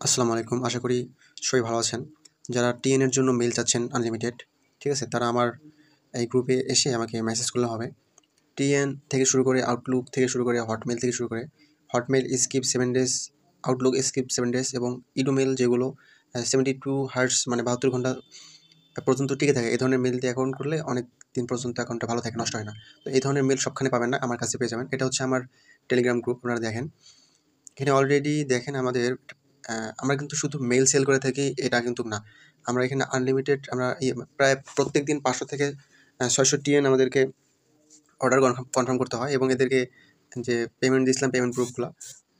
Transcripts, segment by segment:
আসসালামু আলাইকুম। আশা করি সবাই ভালো আছেন। যারা টিএন এর জন্য মেইল চাচ্ছেন আনলিমিটেড, ঠিক আছে? তারা আমার এই গ্রুপে এসে আমাকে মেসেজ করলে হবে। টিএন থেকে শুরু করে আউটলুক থেকে শুরু করে হটমেইল থেকে শুরু করে Hotmail skip 7 days, Outlook skip 7 days এবং ইডোমেইল যেগুলো 72 হার্টজ মানে 72 ঘন্টা পর্যন্ত টিকে থাকে। এই ধরনের মেইল দিয়ে অ্যাকাউন্ট করলে অনেক দিন পর্যন্ত অ্যাকাউন্টটা ভালো থাকে, নষ্ট হয় না। তো এই ধরনের মেইল সবখানে পাবেন না, আমার কাছে পেয়ে যাবেন। এটা হচ্ছে আমার টেলিগ্রাম গ্রুপ। আপনারা দেখেন, এখানে অলরেডি দেখেন আমাদের আমরা কিন্তু শুধু মেইল সেল করে থাকি এটা কিন্তু না। আমরা এখানে আনলিমিটেড আমরা প্রায় প্রত্যেকদিন 500 থেকে 600 টিএন আমাদেরকে অর্ডার কনফার্ম করতে হয় এবং এদেরকে যে পেমেন্ট দিয়েছিলাম পেমেন্ট প্রুফগুলো।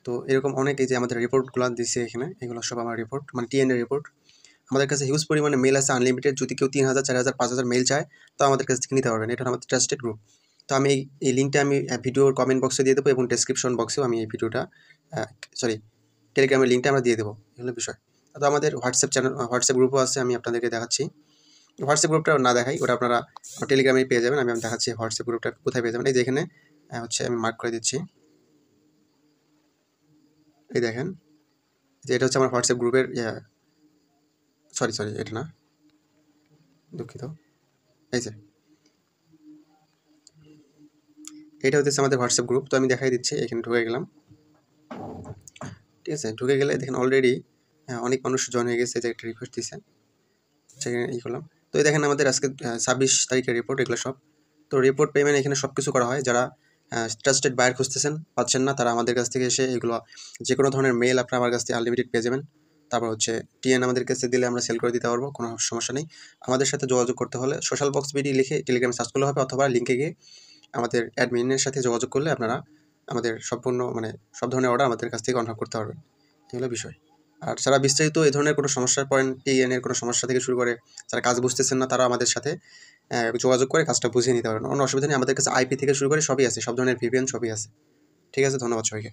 তো এরকম অনেক এই যে আমাদের রিপোর্টগুলো দিচ্ছে এখানে, এগুলো সব আমার রিপোর্ট মানে টিএন এর রিপোর্ট। আমাদের কাছে হিউজ পরিমাণে মেইল আছে আনলিমিটেড। যদি কেউ 3000, 4000, 5000 মেইল চায় তো আমাদের কাছ থেকে নিতে পারবেন। এটা আমাদের ট্রাস্টেড গ্রুপ। তো আমি এই লিঙ্কটা আমি ভিডিওর কমেন্ট বক্সে দিয়ে দেবো এবং ডেসক্রিপশন বক্সেও আমি এই ভিডিওটা সরি টেলিগ্রামের লিঙ্কটা আমরা দিয়ে দেবো। এগুলো বিষয়। তো আমাদের হোয়াটসঅ্যাপ গ্রুপও আছে, আমি আপনাদেরকে দেখাচ্ছি। হোয়াটসঅ্যাপ গ্রুপটা না দেখাই, ওটা আপনারা টেলিগ্রামেই পেয়ে যাবেন। আমি দেখাচ্ছি হোয়াটসঅ্যাপ গ্রুপটা কোথায় পেয়ে যাবেন। এই যে এখানে হচ্ছে আমি মার্ক করে দিচ্ছি। এই দেখেন যে এটা হচ্ছে আমার হোয়াটসঅ্যাপ গ্রুপের সরি এটা না, দুঃখিত। এই যে এটা হচ্ছে আমাদের হোয়াটসঅ্যাপ গ্রুপ। তো আমি দেখাই দিচ্ছি, এখানে ঢুকে গেলাম। ঠিক আছে, ঢুকে গেলে দেখেন অলরেডি অনেক মানুষ জয়েন হয়ে গেছে, যে একটা রিকোয়েস্ট দিয়েছে, সেখানে করলাম। তো এই দেখেন আমাদের আজকে 26 তারিখের রিপোর্ট, এগুলো সব। তো রিপোর্ট পেমেন্ট এখানে সব কিছু করা হয়। যারা ট্রাস্টেড বায়ার খুঁজতেছেন, পাচ্ছেন না, তারা আমাদের কাছ থেকে এসে এগুলো যে কোনো ধরনের মেল আপনার আমার কাছ থেকে আনলিমিটেড পেয়ে যাবেন। তারপর হচ্ছে টিএন আমাদের কাছে দিলে আমরা সেল করে দিতে পারবো, কোনো সমস্যা নেই। আমাদের সাথে যোগাযোগ করতে হলে সোশ্যাল বক্স বিডি লিখে টেলিগ্রামে সার্চ করলে হবে, অথবা লিঙ্কে গিয়ে আমাদের অ্যাডমিনের সাথে যোগাযোগ করলে আপনারা আমাদের সম্পূর্ণ মানে সব ধরনের অর্ডার আমাদের কাছ থেকে কনফার্ম করতে পারবেন। এগুলো বিষয়। আর যারা বিস্তারিত এই ধরনের কোনো সমস্যায় পড়েন, টিএন এর কোনো সমস্যা থেকে শুরু করে যারা কাজ বুঝতেছেন না, তারা আমাদের সাথে যোগাযোগ করে কাজটা বুঝিয়ে নিতে পারবেন। কোনো অসুবিধা নেই, আমাদের কাছে আইপি থেকে শুরু করে সবই আছে, সব ধরনের ভিপিএন সবই আছে। ঠিক আছে, ধন্যবাদ সবাইকে।